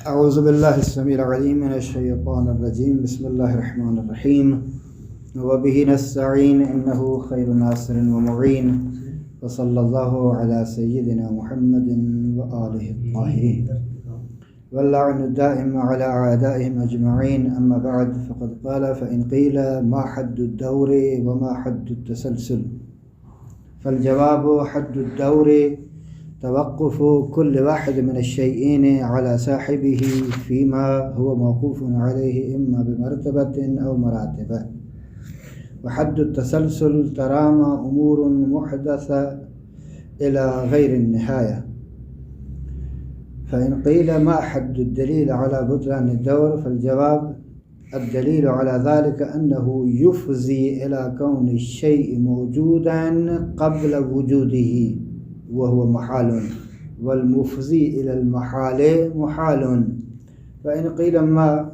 اعوذ باللہ السمیع العلیم من الشیطان الرجیم بسم اللہ الرحمن الرحیم وبہ نستعین انہ خیر ناصر ومعین وصلی اللہ علی سیدنا محمد وآلہ الطاہرین واللعن الدائم علی اعدائهم اجمعین اما بعد فقد قال فإن قیل ما حد الدور وما حد التسلسل فالجواب حد الدور توقف كل واحد من الشيئين على صاحبه فيما هو موقوف عليه إما بمرتبة أو مراتب، وحد التسلسل ترامى أمور محدثة إلى غير النهاية. فإن قيل ما حد الدليل على بطلان الدور فالجواب الدليل على ذلك أنه يفضي إلى كون الشيء موجودا قبل وجوده وهو محال، والمفضي إلى المحال محال. فإن قيل ما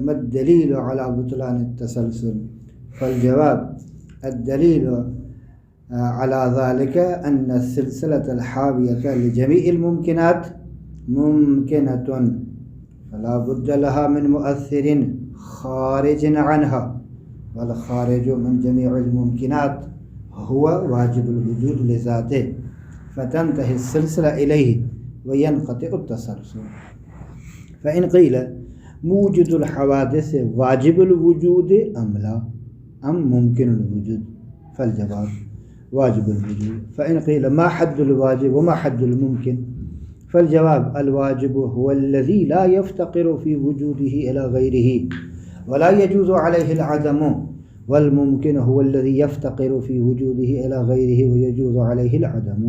الدليل على بطلان التسلسل فالجواب الدليل على ذلك أن السلسلة الحاوية لجميع الممكنات ممكنة فلا بد لها من مؤثر خارج عنها، والخارج من جميع الممكنات هو واجب الوجود لذاته، فتنتهي السلسلة إليه وينقطع التسلسل. فإن قيل موجد الحوادث واجب الوجود أم لا أم ممكن الوجود فالجواب واجب الوجود. فإن قيل ما حد الواجب وما حد الممكن فالجواب الواجب هو الذي لا يفتقر في وجوده إلى غيره ولا يجوز عليه العدم، والممكن هو الذي يفتقر في وجوده إلى غيره ويجوز عليه العدم.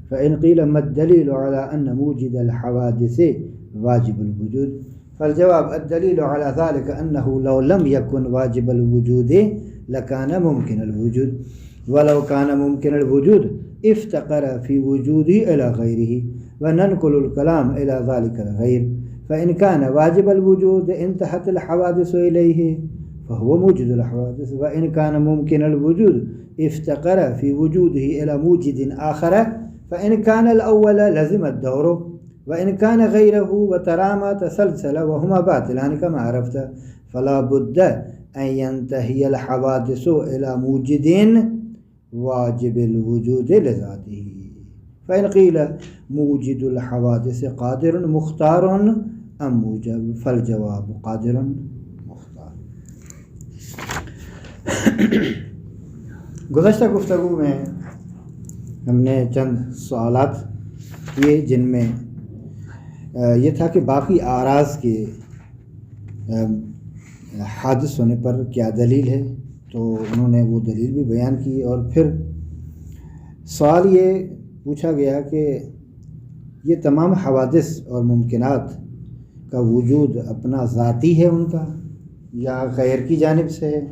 فإن قيل ما الدليل على أن موجد الحوادث واجب الوجود فالجواب الدليل على ذلك أنه لو لم يكن واجب الوجود لكان ممكن الوجود، ولو كان ممكن الوجود افتقر في وجوده إلى غيره، وننقل الكلام إلى ذلك الغير. فإن كان واجب الوجود انتهت الحوادث إليه فهو موجد الحوادث، وإن كان ممكن الوجود افتقر في وجوده إلى موجد آخر، فإن كان الأول لزم الدور، وإن كان غيره وترامى تسلسل وهما باطلان كما عرفت، فلا بد أن ينتهي الحوادث إلى موجد واجب الوجود لذاته. فإن قيل موجد الحوادث قادر مختار أم موجب فالجواب قادر مختار. گزشتہ گفتگو میں ہم نے چند سوالات کیے جن میں یہ تھا کہ باقی اعراض کے حادث ہونے پر کیا دلیل ہے، تو انہوں نے وہ دلیل بھی بیان کی. اور پھر سوال یہ پوچھا گیا کہ یہ تمام حوادث اور ممکنات کا وجود اپنا ذاتی ہے ان کا یا غیر کی جانب سے ہے،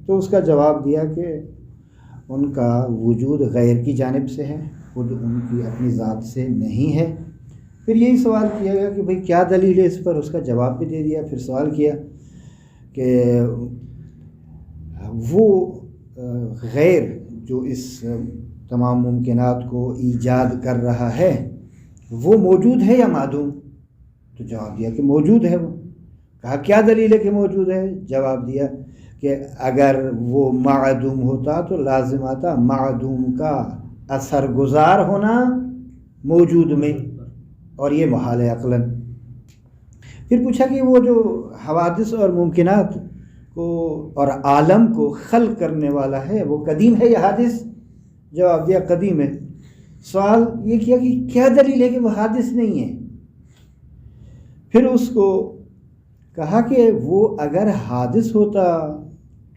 تو اس کا جواب دیا کہ ان کا وجود غیر کی جانب سے ہے، خود ان کی اپنی ذات سے نہیں ہے. پھر یہی سوال کیا گیا کہ بھئی کیا دلیل ہے اس پر، اس کا جواب بھی دے دیا. پھر سوال کیا کہ وہ غیر جو اس تمام ممکنات کو ایجاد کر رہا ہے وہ موجود ہے یا معدوم، تو جواب دیا کہ موجود ہے. وہ کہا کیا دلیل ہے کہ موجود ہے، جواب دیا کہ اگر وہ معدوم ہوتا تو لازم آتا معدوم کا اثر گزار ہونا موجود میں، اور یہ محال ہے عقلاً. پھر پوچھا کہ وہ جو حوادث اور ممکنات کو اور عالم کو خلق کرنے والا ہے وہ قدیم ہے یا حادث، جواب دیا قدیم ہے. سوال یہ کیا کہ کیا دلیل ہے کہ وہ حادث نہیں ہے. پھر اس کو کہا کہ وہ اگر حادث ہوتا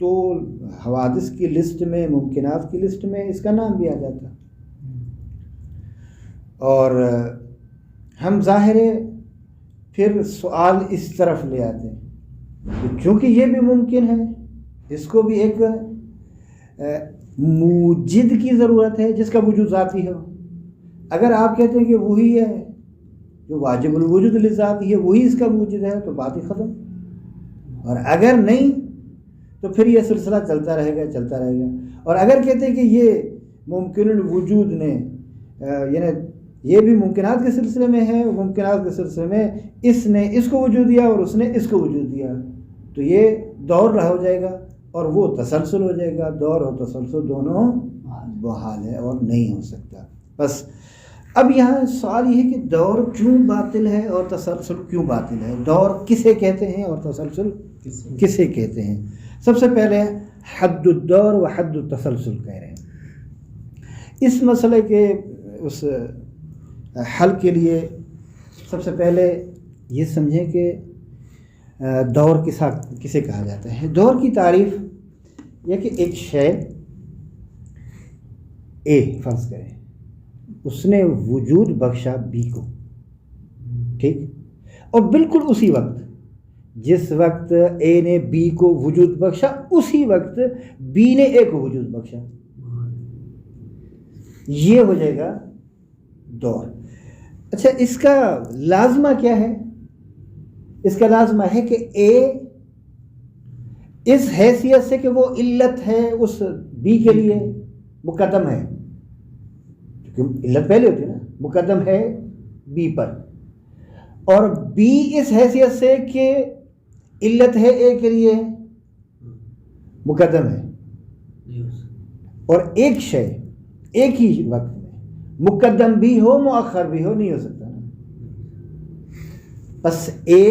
تو حوادث کی لسٹ میں، ممکنات کی لسٹ میں اس کا نام بھی آ جاتا. اور ہم ظاہر ہے پھر سوال اس طرف لے آتے ہیں چونکہ یہ بھی ممکن ہے، اس کو بھی ایک موجد کی ضرورت ہے جس کا وجود ذاتی ہو. اگر آپ کہتے ہیں کہ وہی ہے جو واجب الوجود لذاتی ہے، وہی اس کا موجد ہے، تو بات ہی ختم. اور اگر نہیں تو پھر یہ سلسلہ چلتا رہے گا چلتا رہے گا. اور اگر کہتے ہیں کہ یہ ممکن الوجود نے یعنی یہ بھی ممکنات کے سلسلے میں ہے. ممکنات کے سلسلے میں اس نے اس کو وجود دیا اور اس نے اس کو وجود دیا، تو یہ دور رہا ہو جائے گا اور وہ تسلسل ہو جائے گا. دور اور تسلسل دونوں محال ہے اور نہیں ہو سکتا. بس اب یہاں سوال یہ ہے کہ دور کیوں باطل ہے اور تسلسل کیوں باطل ہے؟ دور کسے کہتے ہیں اور تسلسل کسے کہتے ہیں؟ سب سے پہلے حد الدور و حد التسلسل کہہ رہے ہیں. اس مسئلے کے اس حل کے لیے سب سے پہلے یہ سمجھیں کہ دور کسے کہا جاتا ہے. دور کی تعریف یہ کہ ایک شے اے فرض کریں، اس نے وجود بخشا بی کو، ٹھیک، اور بالکل اسی وقت جس وقت اے نے بی کو وجود بخشا اسی وقت بی نے اے کو وجود بخشا، یہ ہو جائے گا دور. اچھا، اس کا لازمہ کیا ہے؟ اس کا لازمہ ہے کہ اے اس حیثیت سے کہ وہ علت ہے اس بی کے لیے مقدم ہے، کیونکہ علت پہلے ہوتی ہے نا، مقدم ہے بی پر، اور بی اس حیثیت سے کہ علت ہے اے کے لیے مقدم ہے. اور ایک شے ایک ہی وقت میں مقدم بھی ہو مؤخر بھی ہو نہیں ہو سکتا نا. بس اے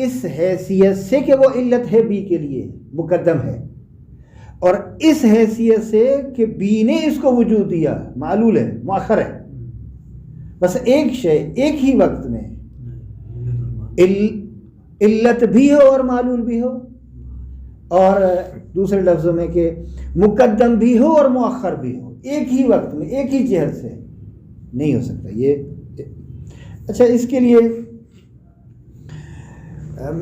اس حیثیت سے کہ وہ علت ہے بی کے لیے مقدم ہے، اور اس حیثیت سے کہ بی نے اس کو وجود دیا معلول ہے مؤخر ہے. بس ایک شے ایک ہی وقت میں علت بھی ہو اور معلول بھی ہو، اور دوسرے لفظوں میں کہ مقدم بھی ہو اور مؤخر بھی ہو، ایک ہی وقت میں ایک ہی جہت سے نہیں ہو سکتا یہ. اچھا، اس کے لیے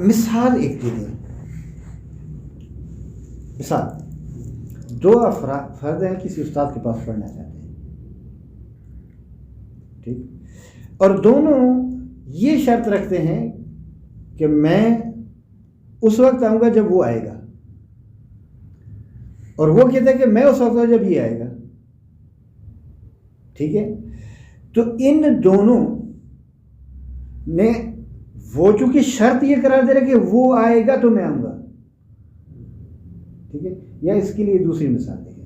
مثال ایک دے دیں. مثال، دو فرد ہیں کسی استاد کے پاس پڑھنا چاہتے ہیں، ٹھیک، اور دونوں یہ شرط رکھتے ہیں کہ میں اس وقت آؤں گا جب وہ آئے گا، اور وہ کہتا ہے کہ میں اس وقت آؤں جب یہ آئے گا، ٹھیک ہے. تو ان دونوں نے وہ چونکہ شرط یہ قرار دے رہا کہ وہ آئے گا تو میں آؤں گا، ٹھیک ہے. یا اس کے لیے دوسری مثال دیکھیں.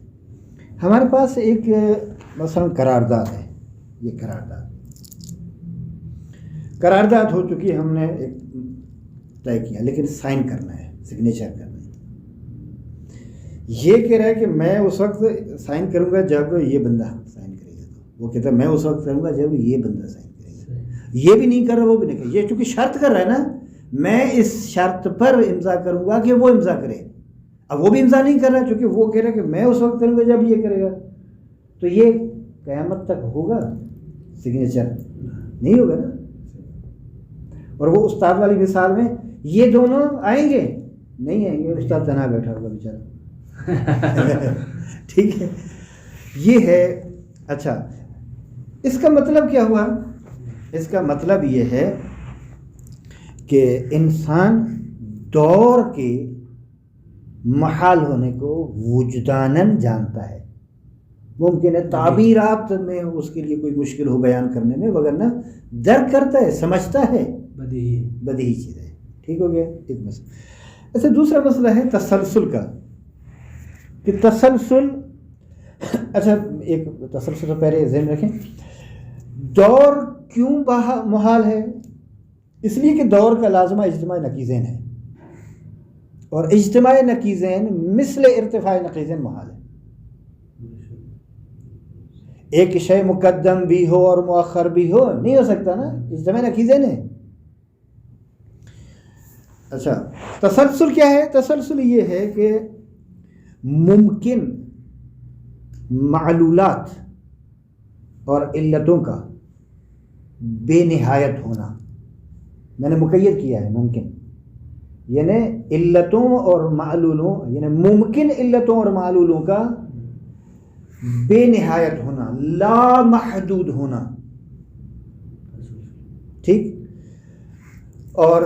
ہمارے پاس ایک مثلا قرارداد ہے. یہ قرارداد ہو چکی، ہم نے ایک طے کیا، لیکن سائن کرنا ہے، سگنیچر کرنا ہے. یہ کہہ رہا ہے کہ میں اس وقت سائن کروں گا جب یہ بندہ سائن کرے گا، تو وہ کہتا ہے میں اس وقت کروں گا جب یہ بندہ سائن کرے گا. یہ بھی نہیں کر رہا، وہ بھی نہیں کر رہا. یہ چونکہ شرط کر رہا ہے نا، میں اس شرط پر امضا کروں گا کہ وہ امضا کرے. اب وہ بھی امضا نہیں کر رہا چونکہ وہ کہہ رہا ہے کہ میں اس وقت کروں گا جب یہ کرے گا. تو یہ قیامت تک ہوگا سگنیچر؟ نہیں ہوگا نا. اور وہ استاد والی مثال میں یہ دونوں آئیں گے؟ نہیں آئیں گے. استاد تنہا بیٹھا ہوگا بیچارہ. ٹھیک ہے، یہ ہے. اچھا، اس کا مطلب کیا ہوا؟ اس کا مطلب یہ ہے کہ انسان دور کے محال ہونے کو وجداناً جانتا ہے. ممکن ہے تعبیرات میں اس کے لیے کوئی مشکل ہو بیان کرنے میں، وگرنہ درک کرتا ہے، سمجھتا ہے، بدیہی چیز ہے. ٹھیک ہو گیا ایک مسئلہ. اچھا، دوسرا مسئلہ ہے تسلسل کا، کہ تسلسل. اچھا، ایک تسلسل سے پہلے ذہن رکھیں، دور کیوں محال ہے؟ اس لیے کہ دور کا لازمہ اجتماع نقیضین ہے، اور اجتماع نقیضین مثل ارتفاع نقیضین محال ہے. ایک شے مقدم بھی ہو اور مؤخر بھی ہو نہیں ہو سکتا نا، اجتماع نقیضین ہے. اچھا، تسلسل کیا ہے؟ تسلسل یہ ہے کہ ممکن معلولات اور علتوں کا بے نہایت ہونا. میں نے مقید کیا ہے ممکن، یعنی علتوں اور معلولوں، یعنی ممکن علتوں اور معلولوں کا بے نہایت ہونا، لا محدود ہونا. ٹھیک، اور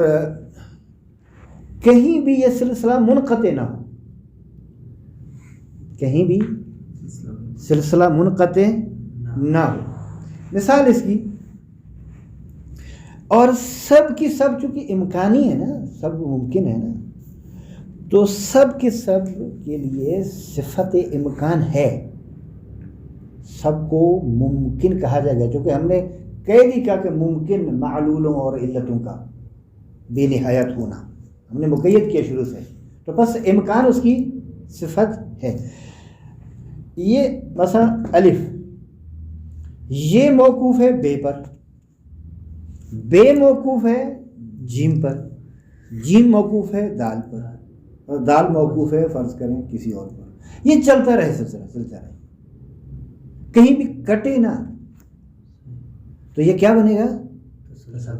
کہیں بھی یہ سلسلہ منقطع نہ ہو، کہیں بھی سلسلہ منقطع نہ ہو. مثال اس کی، اور سب کی سب چونکہ امکانی ہے نا، سب ممکن ہے نا، تو سب کے سب کے لیے صفت امکان ہے، سب کو ممکن کہا جائے گا، چونکہ ہم نے کہہ دی کہ ممکن معلولوں اور علتوں کا بے نہایت ہونا ہم نے مقید کیا شروع سے، تو بس امکان اس کی صفت ہے۔ یہ مثلا الف، یہ موقوف ہے بے پر، بے موقوف ہے جیم پر، جیم موقوف ہے دال پر، اور دال موقوف ہے فرض کریں کسی اور پر۔ یہ چلتا رہے، سلسلہ چلتا رہے، کہیں بھی کٹے نہ، تو یہ کیا بنے گا؟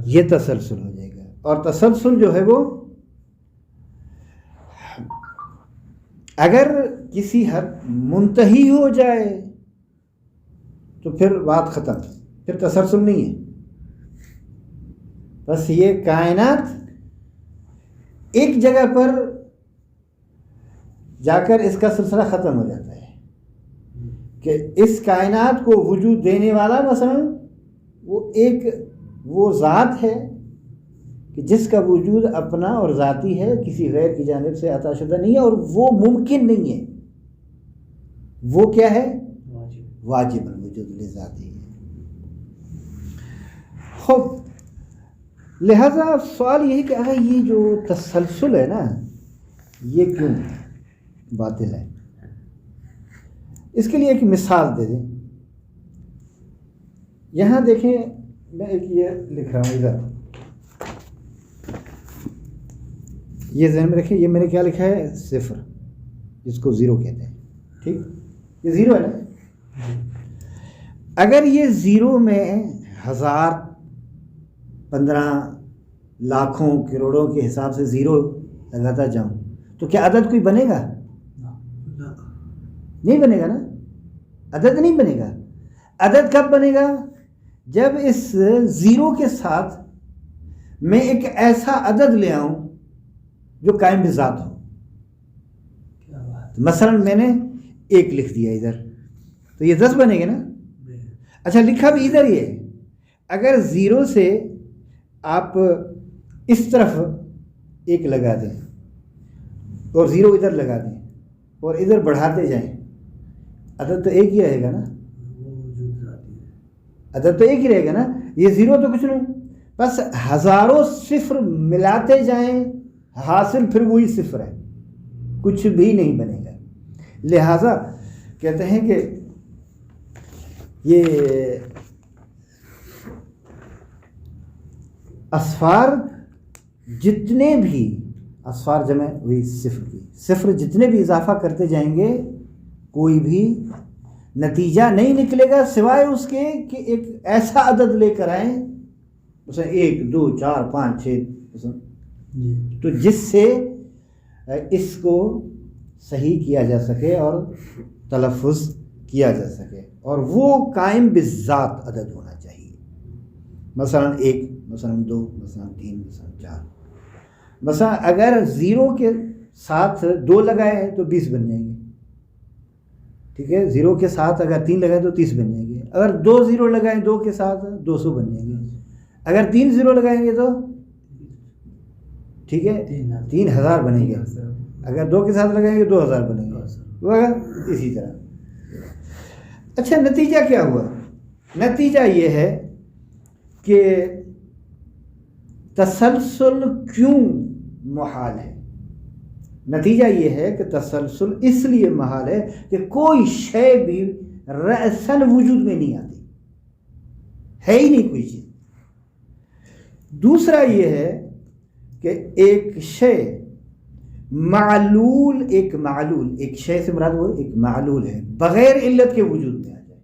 یہ تسلسل ہو جائے گا۔ اور تسلسل جو ہے وہ اگر کسی حد منتہی ہو جائے تو پھر بات ختم، پھر تسلسل نہیں ہے۔ بس یہ کائنات ایک جگہ پر جا کر اس کا سلسلہ ختم ہو جاتا ہے کہ اس کائنات کو وجود دینے والا مثلا وہ ذات ہے کہ جس کا وجود اپنا اور ذاتی ہے، کسی غیر کی جانب سے عطا شدہ نہیں ہے، اور وہ ممکن نہیں ہے، وہ کیا ہے؟ واجب الوجود لذاتی ہے۔ لہذا سوال یہ ہے کہ اگر یہ جو تسلسل ہے نا یہ کیوں باطل ہے؟ اس کے لیے ایک مثال دے دیں۔ یہاں دیکھیں، میں ایک یہ لکھ رہا ہوں ادھر، یہ ذہن میں رکھیں، یہ میں نے کیا لکھا ہے؟ صفر، جس کو زیرو کہتے ہیں، ٹھیک؟ یہ زیرو ہے نا؟ اگر یہ زیرو میں 1000 15 لاکھوں کروڑوں کے حساب سے زیرو لگاتا جاؤں تو کیا عدد کوئی بنے گا؟ نہیں بنے گا نا، عدد نہیں بنے گا۔ عدد کب بنے گا؟ جب اس زیرو کے ساتھ میں ایک ایسا عدد لے آؤں جو قائم بذات ہو۔ مثلا میں نے 1 لکھ دیا ادھر، تو یہ 10 بنے گے نا؟ اچھا، لکھا بھی ادھر ہی ہے۔ اگر زیرو سے آپ اس طرف 1 لگا دیں اور زیرو ادھر لگا دیں اور ادھر بڑھاتے جائیں، عدد تو ایک ہی رہے گا نا، عدد تو ایک ہی رہے گا نا، یہ زیرو تو کچھ نہیں، بس ہزاروں صفر ملاتے جائیں، حاصل پھر وہی صفر ہے، کچھ بھی نہیں بنے گا۔ لہذا کہتے ہیں کہ یہ اصفار جتنے بھی، اصفار جمع ہوئی صفر کی، صفر جتنے بھی اضافہ کرتے جائیں گے کوئی بھی نتیجہ نہیں نکلے گا سوائے اس کے کہ ایک ایسا عدد لے کر آئیں، مثلا 1 2 4 5 6، تو جس سے اس کو صحیح کیا جا سکے اور تلفظ کیا جا سکے، اور وہ قائم بالذات عدد ہونا چاہیے۔ مثلا 1، مثلا 2، مثلا 3، مثلا 4۔ مثلا اگر زیرو کے ساتھ 2 لگائے تو 20 بن جائیں گے، ٹھیک ہے؟ زیرو کے ساتھ اگر 3 لگائیں تو 30 بن جائیں گے۔ اگر 2 زیرو لگائیں 2 کے ساتھ 200 بن جائیں گے۔ اگر 3 زیرو لگائیں گے تو ٹھیک ہے 3000 بنیں گے۔ اگر 2 کے ساتھ لگائیں گے 2000 بنیں گے، وغیرہ اسی طرح۔ اچھا، نتیجہ کیا ہوا؟ نتیجہ یہ ہے کہ تسلسل کیوں محال ہے؟ نتیجہ یہ ہے کہ تسلسل اس لیے محال ہے کہ کوئی شے بھی رأساً وجود میں نہیں آتی، ہے ہی نہیں کوئی چیز۔ دوسرا یہ ہے کہ ایک شے معلول، ایک شے سے مراد وہ ایک معلول ہے، بغیر علت کے وجود میں آ جائے،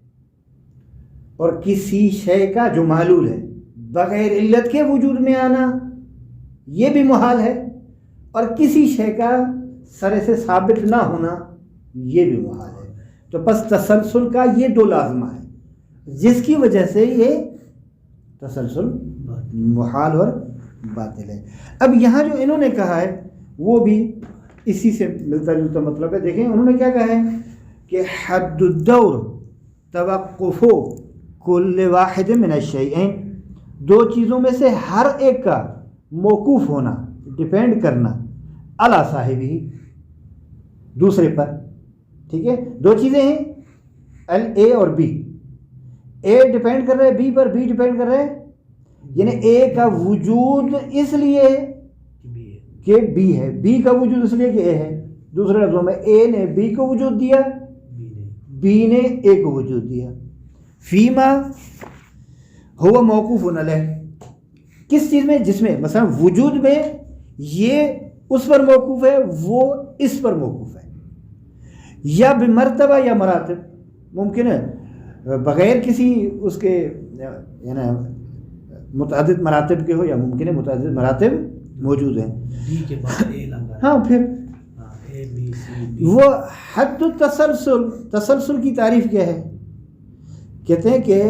اور کسی شے کا جو معلول ہے بغیر علت کے وجود میں آنا یہ بھی محال ہے، اور کسی شے کا سرے سے ثابت نہ ہونا یہ بھی محال ہے۔ تو پس تسلسل کا یہ 2 لازمہ ہے جس کی وجہ سے یہ تسلسل محال اور باطل ہے۔ اب یہاں جو انہوں نے کہا ہے وہ بھی اسی سے ملتا جلتا مطلب ہے۔ دیکھیں انہوں نے کیا کہا ہے کہ حد الدور توقف کل واحد من الشیئین، دو چیزوں میں سے ہر ایک کا موقوف ہونا، ڈپینڈ کرنا، علی صاحب ہی، دوسرے پر. ٹھیک ہے، دو چیزیں ہیں اے اور بی، اے ڈپینڈ کر رہے بی پر، بی ڈپینڈ کر رہے، یعنی اے کا وجود اس لیے کہ بی ہے، بی کا وجود اس لیے کہ اے ہے. دوسرے لفظوں میں اے نے بی کو وجود دیا، بی نے اے کو وجود دیا. فیما ہوا موقوف علیہ، کس چیز میں؟ جس میں مثلا وجود میں یہ اس پر موقوف ہے، وہ اس پر موقوف ہے، یا بمرتبہ یا مراتب، ممکن ہے بغیر کسی اس کے یعنی متعدد مراتب کے ہو، یا ممکن ہے متعدد مراتب موجود ہیں. ہاں پھر وہ حد التسلسل، تسلسل کی تعریف کیا ہے؟ کہتے ہیں کہ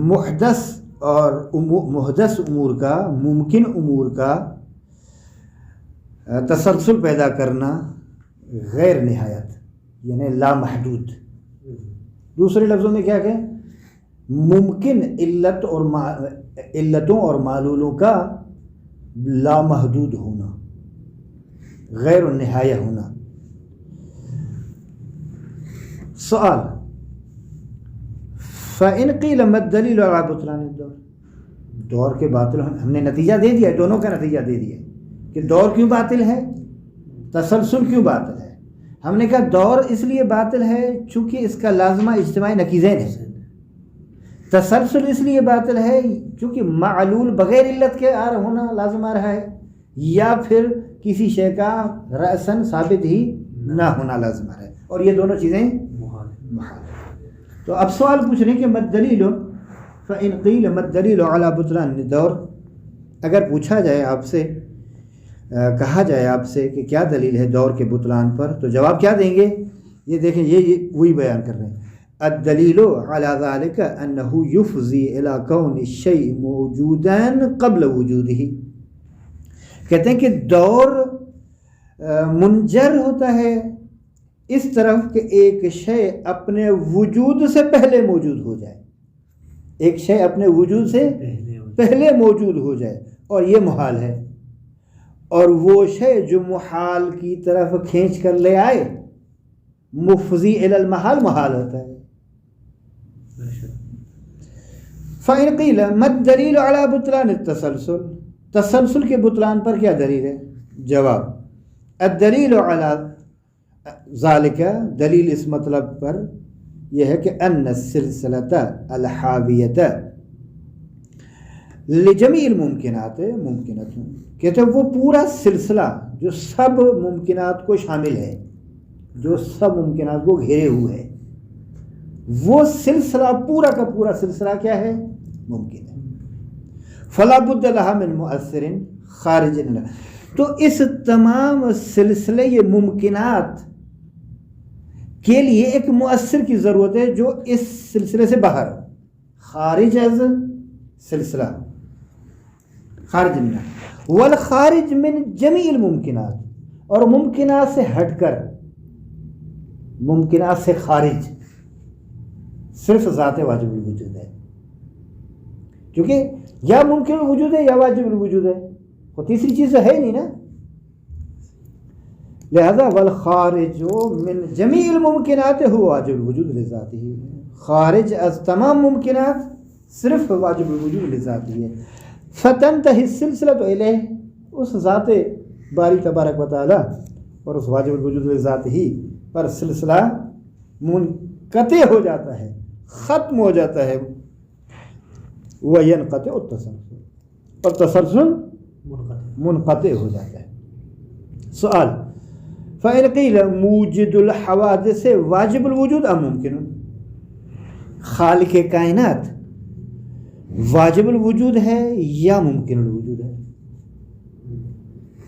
محدث اور محدث امور کا، ممکن امور کا تسلسل پیدا کرنا غیر نہایت، یعنی لامحدود. دوسرے لفظوں میں کیا کہیں؟ ممکن علتوں اور معلولوں کا لامحدود ہونا، غیر النہایہ ہونا. سوال، فَإِنْ قِيلَ مَا الدَّلِيلُ عَلَى بُطْلَانِ الدَّوْرِ، دور کے باطل، ہم نے نتیجہ دے دیا، دونوں کا نتیجہ دے دیا کہ دور کیوں باطل ہے، تسلسل کیوں باطل ہے. ہم نے کہا دور اس لیے باطل ہے چونکہ اس کا لازمہ اجتماعی نقیضین ہے. تسلسل اس لیے باطل ہے چونکہ معلول بغیر علت کے ہونا لازم آ رہا ہے، یا پھر کسی شے کا رأساً ثابت ہی نہ ہونا لازم آ رہا ہے، اور یہ دونوں چیزیں محال ہیں. تو اب سوال پوچھ رہے ہیں کہ ما الدلیل، فإن قیل ما الدلیل علی بطلان الدور، اگر پوچھا جائے آپ سے، کہا جائے آپ سے کہ کیا دلیل ہے دور کے بطلان پر، تو جواب کیا دیں گے؟ یہ دیکھیں، یہ وہی بیان کر رہے ہیں. الدلیل علی ذلك انه یفضی الی کون الشیء موجودا قبل وجودہ، کہتے ہیں کہ دور منجر ہوتا ہے اس طرف کہ ایک شے اپنے وجود سے پہلے موجود ہو جائے، ایک شے اپنے وجود سے پہلے موجود ہو جائے، اور یہ محال ہے. اور وہ شے جو محال کی طرف کھینچ کر لے آئے، مفضی الی المحال، محال ہوتا ہے. فَإِنْ قِيلَ مَا الدَّلِيلُ عَلَى بُطْلَانِ التَّسَلْسُلِ، تسلسل کے بطلان پر کیا دلیل ہے؟ جواب، الدلیل علی ذالک، دلیل اس مطلب پر یہ ہے کہ ان السلسلۃ الحاویۃ لجمیع الممکنات ممکنۃ، کہتے ہیں وہ پورا سلسلہ جو سب ممکنات کو شامل ہے، جو سب ممکنات کو گھیرے ہوئے ہے، وہ سلسلہ پورا کا پورا سلسلہ کیا ہے؟ ممکن ہے. فلا بد لها من مؤثر خارج عنہ، تو اس تمام سلسلے یہ ممکنات کے لیے ایک مؤثر کی ضرورت ہے جو اس سلسلے سے باہر، خارج از سلسلہ، خارج عنہ. والخارج من جمیع الممکنات، اور ممکنات سے ہٹ کر، ممکنات سے خارج صرف ذات واجب الوجود ہے، کیونکہ یا ممکن الوجود ہے یا واجب الوجود ہے، وہ تیسری چیز تو ہے نہیں نا. لہذا والخارج من جمیع الممکنات هو واجب الوجود لذاتہ، خارج از تمام ممکنات صرف واجب الوجود لذاتہ ہے. فتنتہی السلسلۃ الیہ، اس ذات باری تبارک و تعالی اور اس واجب الوجود لذاتہ پر سلسلہ منقطع ہو جاتا ہے، ختم ہو جاتا ہے. وینقطع التسلسل، اور تسلسل منقطع ہو جاتا ہے. سوال، فإن قیل موجد الحوادث واجب الوجود ام ممکن، خالق کائنات واجب الوجود ہے یا ممکن الوجود ہے؟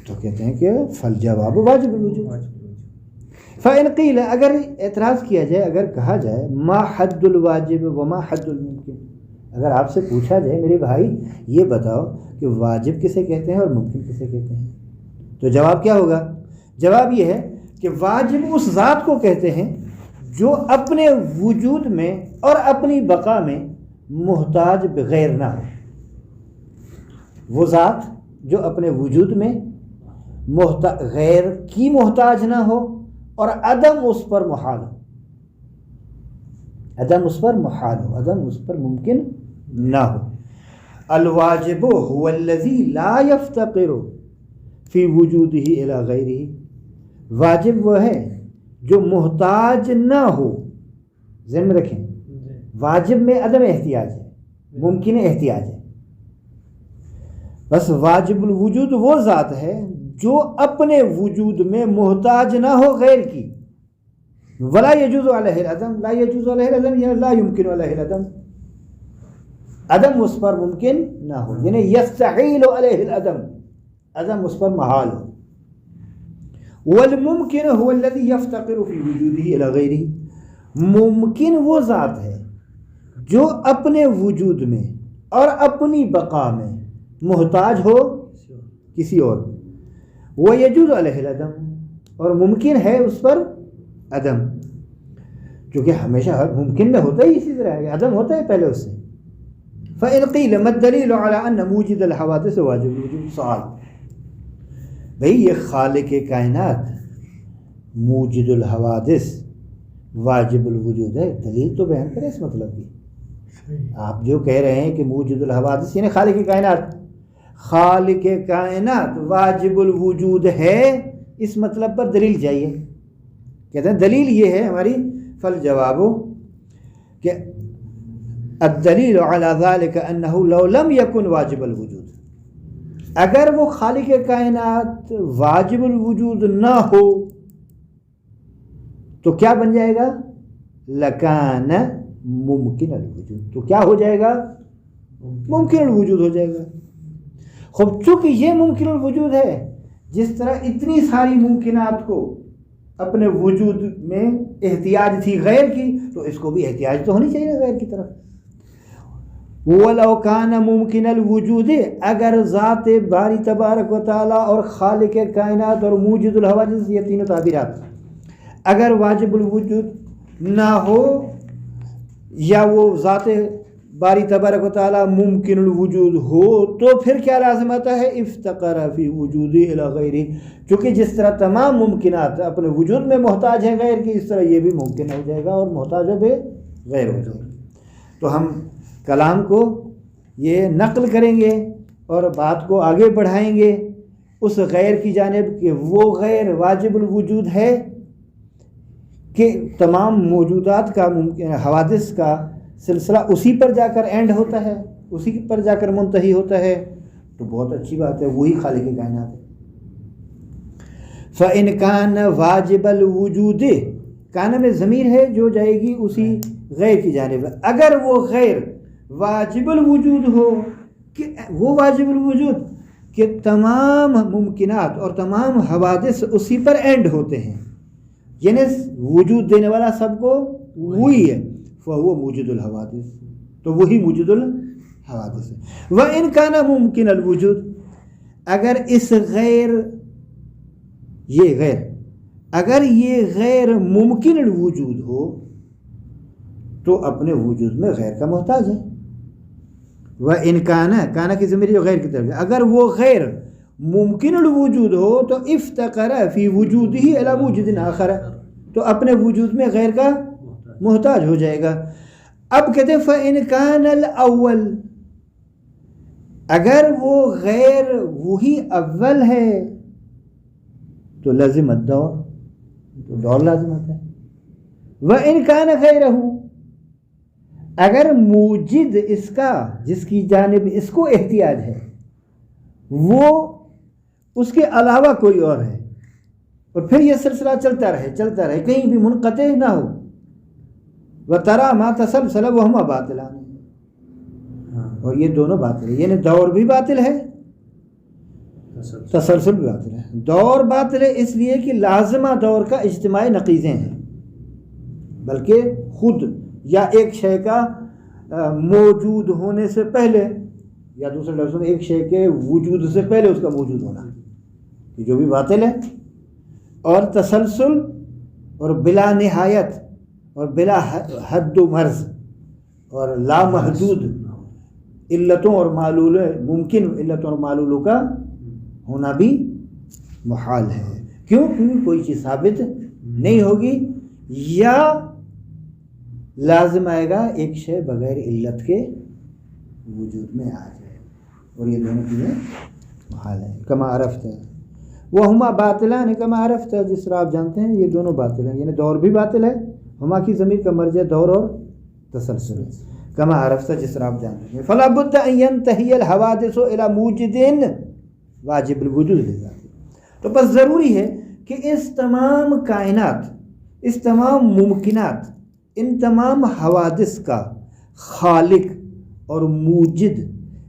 تو کہتے ہیں کہ فالجواب واجب الوجود. فإن قیل، اگر اعتراض کیا جائے، اگر کہا جائے ما حد الواجب وما حد الممکن، اگر آپ سے پوچھا جائے میرے بھائی یہ بتاؤ کہ واجب کسے کہتے ہیں اور ممکن کسے کہتے ہیں، تو جواب کیا ہوگا؟ جواب یہ ہے کہ واجب اس ذات کو کہتے ہیں جو اپنے وجود میں اور اپنی بقا میں محتاج بغیر نہ ہو. وہ ذات جو اپنے وجود میں غیر کی محتاج نہ ہو اور عدم اس پر محال ہو، عدم اس پر محال ہو، عدم اس پر ممکن نہ ہو. الواجب هو الذي لا يفتقر فی وجودہ الی غیرہ. واجب وہ ہے جو محتاج نہ ہو. ذہن میں رکھیں، واجب میں عدم احتیاج ہے، ممکن احتیاج ہے. بس واجب الوجود وہ ذات ہے جو اپنے وجود میں محتاج نہ ہو غیر کی. ولا یجوز علیہ العدم، لا یجوز علیہ العدم یا لا یمکن علیہ العدم، عدم اس پر ممکن نہ ہو، یعنی یستحیل علیہ العدم، عدم اس پر محال ہو. والممکن هو الذي يفتقر في وجوده الى غیرہ. ممکن وہ ذات ہے جو اپنے وجود میں اور اپنی بقا میں محتاج ہو کسی اور. ويجوز علیہ العدم، اور ممکن ہے اس پر عدم، کیونکہ ہمیشہ ممکن میں ہوتا ہی اسی طرح ہے، عدم ہوتا ہے پہلے اس سے. فإن قیل ما الدلیل علی ان موجد الحوادث واجب الوجود. سوال، بھئی یہ خالق کائنات موجد الحوادث واجب الوجود ہے، دلیل تو بیان کرے اس مطلب کی. آپ جو کہہ رہے ہیں کہ موجد الحوادث یعنی خالق کائنات، خالق کائنات واجب الوجود ہے، اس مطلب پر دلیل چاہیے. کہتے ہیں دلیل یہ ہے ہماری، فالجواب کہ الدلیل علی ذلك انه لو لم يكن واجب الوجود، اگر وہ خالق کائنات واجب الوجود نہ ہو تو کیا بن جائے گا؟ لکان ممکن الوجود، تو کیا ہو جائے گا؟ ممکن الوجود ہو جائے گا. خب چونکہ یہ ممکن الوجود ہے، جس طرح اتنی ساری ممکنات کو اپنے وجود میں احتیاج تھی غیر کی، تو اس کو بھی احتیاج تو ہونی چاہیے غیر کی طرف. وَلَوْ كَانَ مُمْكِنَ الْوُجُودِ، اگر ذات باری تبارک و تعالیٰ اور خالق کائنات اور موجد الحوادث، یہ تینوں تعبیرات، اگر واجب الوجود نہ ہو یا وہ ذات باری تبارک و تعالیٰ ممکن الوجود ہو، تو پھر کیا لازم آتا ہے؟ افتقر فی وجودی الی غیرہ. چونکہ جس طرح تمام ممکنات اپنے وجود میں محتاج ہیں غیر کی، اس طرح یہ بھی ممکن ہو جائے گا اور محتاج بھی غیر ہو جائے گا. تو ہم کلام کو یہ نقل کریں گے اور بات کو آگے بڑھائیں گے اس غیر کی جانب کہ وہ غیر واجب الوجود ہے کہ تمام موجودات کا ممکن حوادث کا سلسلہ اسی پر جا کر اینڈ ہوتا ہے، اسی پر جا کر منتہی ہوتا ہے. تو بہت اچھی بات ہے، وہی خالق کائنات ہے. فَإِنْ كَانَ واجب الوجود، کان میں ضمیر ہے جو جائے گی اسی غیر کی جانب. اگر وہ غیر واجب الوجود ہو، کہ وہ واجب الوجود کہ تمام ممکنات اور تمام حوادث اسی پر اینڈ ہوتے ہیں، یعنی وجود دینے والا سب کو وہی ہے، فَهُوَ موجد الحوادث، تو وہی موجد الحوادث ہے. وَإِنْ كَانَ مُمْكِنَ الْوُجُودِ، اگر اس غیر، یہ غیر، اگر یہ غیر ممکن الوجود ہو تو اپنے وجود میں غیر کا محتاج ہے. وَإِنْ كَانَ، کانا کی ضمیر جو غیر کی طرف ہے، اگر وہ غیر ممکن الوجود ہو تو افتقر فی وجودہ الی موجد آخر، تو اپنے وجود میں غیر کا محتاج ہو جائے گا. اب کہتے ہیں فَإِنْ كَانَ الْأَوَّلِ، اگر وہ غیر وہی اول ہے تو لازم الدور، تو دور لازم ہوتا ہے. وَإِنْ كَانَ غَيْرَهُ، اگر موجد اس کا جس کی جانب اس کو احتیاج ہے وہ اس کے علاوہ کوئی اور ہے، اور پھر یہ سلسلہ چلتا رہے کہیں بھی منقطع نہ ہو. وَتَرَى مَا تَسَلْسَلَ وَهُمَا بَاطِلَانِ، اور یہ دونوں باطل ہے، یعنی دور بھی باطل ہے، تسلسل بھی باطل ہے. دور باطل ہے اس لیے کہ لازمہ دور کا اجتماعی نقیضیں ہیں، بلکہ خود یا ایک شے کا موجود ہونے سے پہلے، یا دوسرے لفظوں میں ایک شے کے وجود سے پہلے اس کا موجود ہونا، یہ جو بھی باطل ہے. اور تسلسل اور بلا نہایت اور بلا حد و مرز اور لامحدود علتوں اور معلول ممکن علتوں اور معلولوں کا ہونا بھی محال ہے. کیوں؟ کیونکہ کوئی چیز ثابت نہیں ہوگی یا لازم آئے گا ایک شے بغیر علت کے وجود میں آ جائے، اور یہ دونوں چیزیں محال ہیں. کما عرفت ہے وہ ہما باطلان کما عرفت ہے، جس طرح آپ جانتے ہیں یہ دونوں باطل ہیں، یعنی دور بھی باطل ہے. ہما کی ضمیر کا مرجع دور اور تسلسل ہے. کما عرفت جس طرح آپ جانتے ہیں. فلا بد ان ينتهي الحوادث الى موجد واجب الوجود لذاته. تو بس ضروری ہے کہ اس تمام کائنات، اس تمام ممکنات، ان تمام حوادث کا خالق اور موجد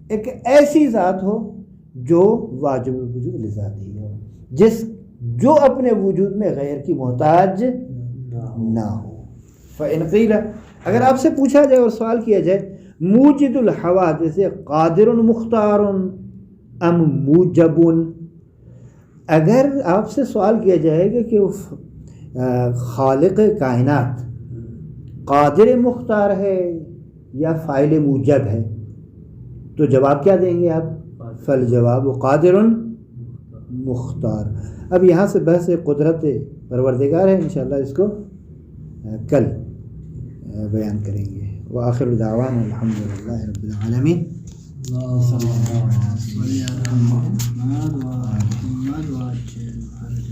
ایک ایسی ذات ہو جو واجب الوجود لذاتی ہو، جو اپنے وجود میں غیر کی محتاج نہ ہو. فإن قیل، اگر آپ سے پوچھا جائے اور سوال کیا جائے موجد الحوادث قادر مختار ام موجب، اگر آپ سے سوال کیا جائے گا کہ خالق کائنات قادر مختار ہے یا فاعل موجب ہے، تو جواب کیا دیں گے آپ؟ فالجواب قادر مختار. اب یہاں سے بحث قدرت پروردگار ہے، انشاءاللہ اس کو کل بیان کریں گے. وآخر دعوانا الحمدللہ رب العالمین. اللهم صل على محمد وعلى آل محمد.